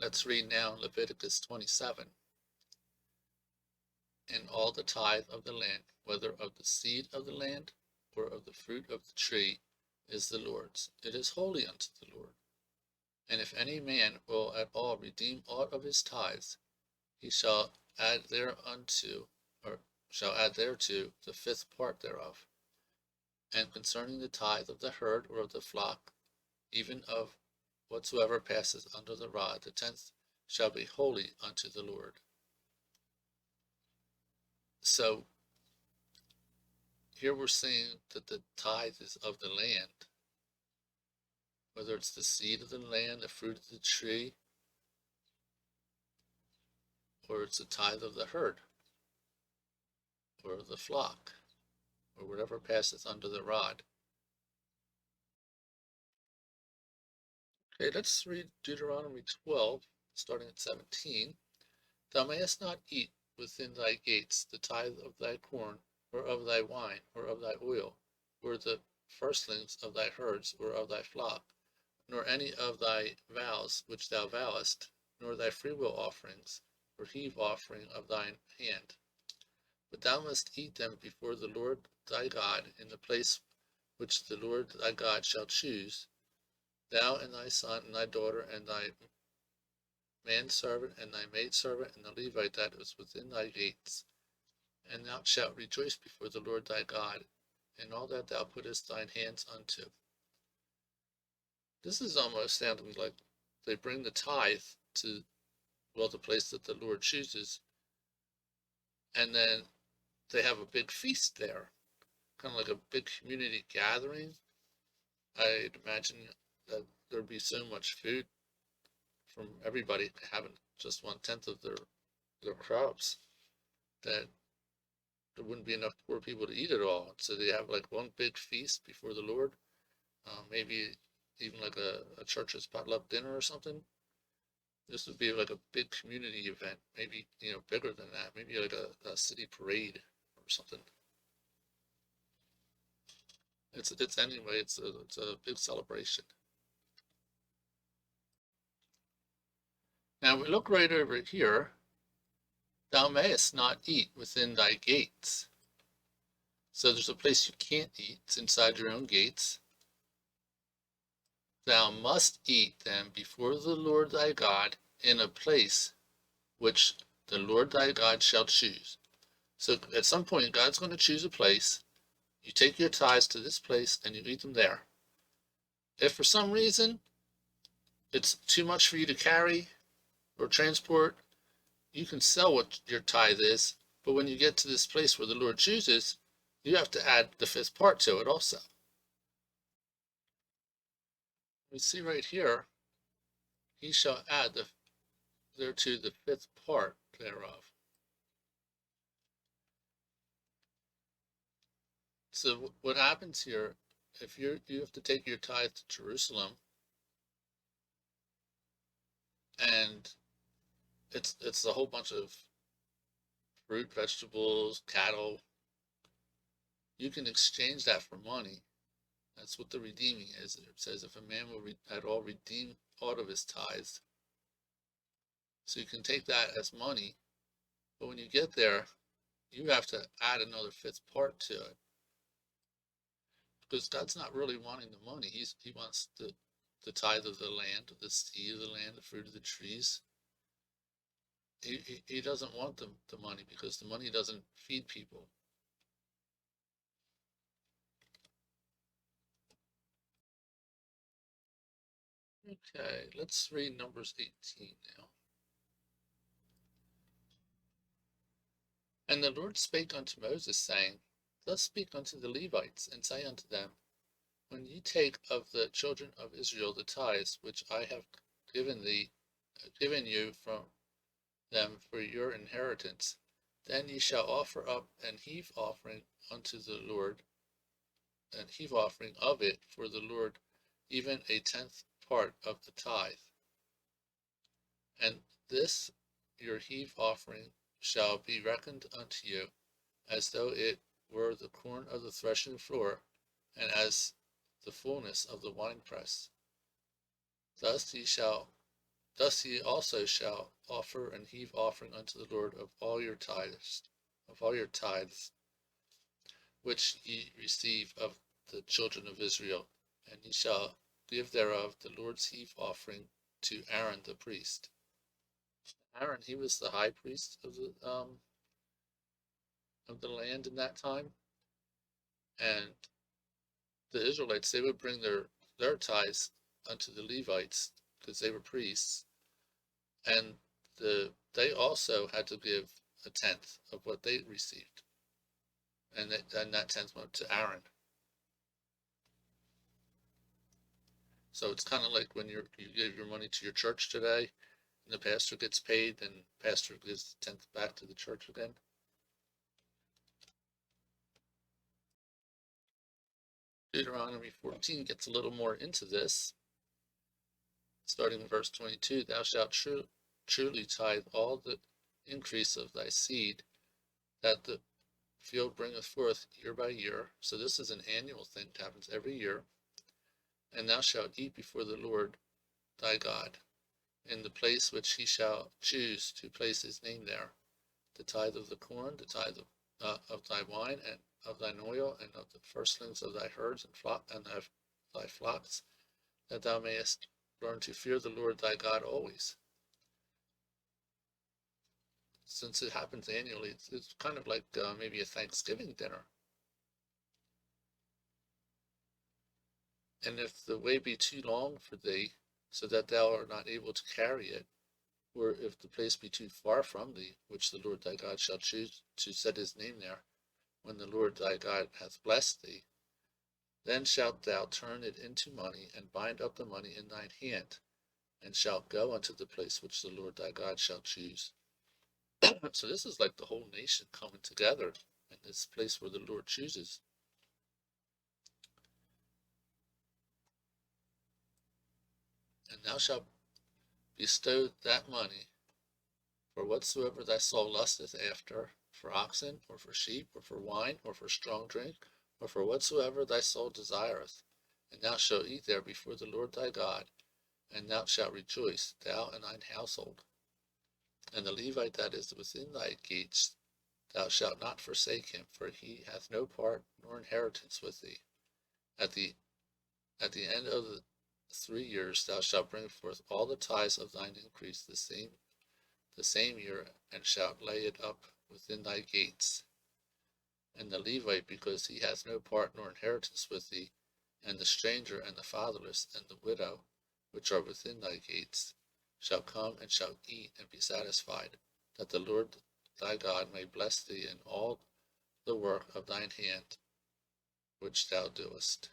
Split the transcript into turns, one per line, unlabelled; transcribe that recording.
Let's read now Leviticus 27. And all the tithe of the land, whether of the seed of the land or of the fruit of the tree, is the Lord's. It is holy unto the Lord. And if any man will at all redeem aught of his tithes, he shall add thereunto, or shall add thereto the fifth part thereof. And concerning the tithe of the herd or of the flock, even of whatsoever passes under the rod, the tenth shall be holy unto the Lord. So here we're seeing that the tithe is of the land, whether it's the seed of the land, the fruit of the tree, or it's the tithe of the herd, or of the flock, or whatever passeth under the rod. Okay, let's read Deuteronomy 12, starting at 17. Thou mayest not eat within thy gates the tithe of thy corn, or of thy wine, or of thy oil, or the firstlings of thy herds, or of thy flock, nor any of thy vows which thou vowest, nor thy freewill offerings, or heave offering of thine hand. But thou must eat them before the Lord thy God in the place which the Lord thy God shall choose, thou and thy son and thy daughter and thy manservant and thy maidservant and the Levite that is within thy gates. And thou shalt rejoice before the Lord thy God in all that thou puttest thine hands unto. This is almost sounding like they bring the tithe to, well, the place that the Lord chooses, and then they have a big feast there, kind of like a big community gathering. I'd imagine that there'd be so much food from everybody having just 1/10 of their crops that there wouldn't be enough poor people to eat it all. So they have like one big feast before the Lord, maybe even like a church's potluck dinner or something. This would be like a big community event, maybe, bigger than that, maybe like a city parade or something. Anyway, it's a big celebration. Now we look right over here. Thou mayest not eat within thy gates. So there's a place you can't eat. It's inside your own gates. Thou must eat them before the Lord thy God in a place which the Lord thy God shall choose. So at some point, God's going to choose a place. You take your tithes to this place and you eat them there. If for some reason it's too much for you to carry or transport, you can sell what your tithe is, but when you get to this place where the Lord chooses, you have to add the fifth part to it also. We see right here, he shall add thereto the fifth part thereof. So what happens here, if you have to take your tithe to Jerusalem, and it's a whole bunch of fruit, vegetables, cattle, you can exchange that for money. That's what the redeeming is. It says if a man will at all redeem aught of his tithes. So you can take that as money, but when you get there, you have to add another fifth part to it. Because God's not really wanting the money. He wants the tithe of the land, the seed of the land, the fruit of the trees. He doesn't want the money because the money doesn't feed people. Okay, let's read Numbers 18 now. And the Lord spake unto Moses, saying, Thus speak unto the Levites, and say unto them, When ye take of the children of Israel the tithes which I have given you from them for your inheritance, then ye shall offer up an heave offering unto the Lord, an heave offering of it for the Lord, even a 10th part of the tithe. And this your heave offering shall be reckoned unto you, as though it were the corn of the threshing floor, and as the fullness of the winepress. Thus ye shall Thus ye also shall offer and heave offering unto the Lord of all your tithes, which ye receive of the children of Israel, and ye shall give thereof the Lord's heave offering to Aaron the priest. Aaron, he was the high priest of the land in that time, and the Israelites, they would bring their tithes unto the Levites because they were priests, and they also had to give a tenth of what they received, and that tenth went to Aaron. So it's kind of like when you give your money to your church today, and the pastor gets paid, and the pastor gives the tenth back to the church again. Deuteronomy 14 gets a little more into this. Starting in verse 22, thou shalt truly tithe all the increase of thy seed that the field bringeth forth year by year. So this is an annual thing that happens every year. And thou shalt eat before the Lord thy God in the place which he shall choose to place his name there. The tithe of the corn, the tithe of thy wine, and of thine oil, and of the firstlings of thy herds and of thy flocks, that thou mayest learn to fear the Lord thy God always. Since it happens annually, it's kind of like maybe a Thanksgiving dinner. And if the way be too long for thee, so that thou art not able to carry it, or if the place be too far from thee, which the Lord thy God shall choose to set his name there, when the Lord thy God hath blessed thee, then shalt thou turn it into money, and bind up the money in thine hand, and shalt go unto the place which the Lord thy God shall choose. So this is like the whole nation coming together in this place where the Lord chooses. And thou shalt bestow that money for whatsoever thy soul lusteth after, for oxen, or for sheep, or for wine, or for strong drink, or for whatsoever thy soul desireth. And thou shalt eat there before the Lord thy God, and thou shalt rejoice, thou and thine household. And the Levite that is within thy gates, thou shalt not forsake him, for he hath no part nor inheritance with thee. At the end of the 3 years thou shalt bring forth all the tithes of thine increase the same year, and shalt lay it up within thy gates. And the Levite, because he hath no part nor inheritance with thee, and the stranger, and the fatherless, and the widow, which are within thy gates, shall come and shall eat and be satisfied, that the Lord thy God may bless thee in all the work of thine hand which thou doest.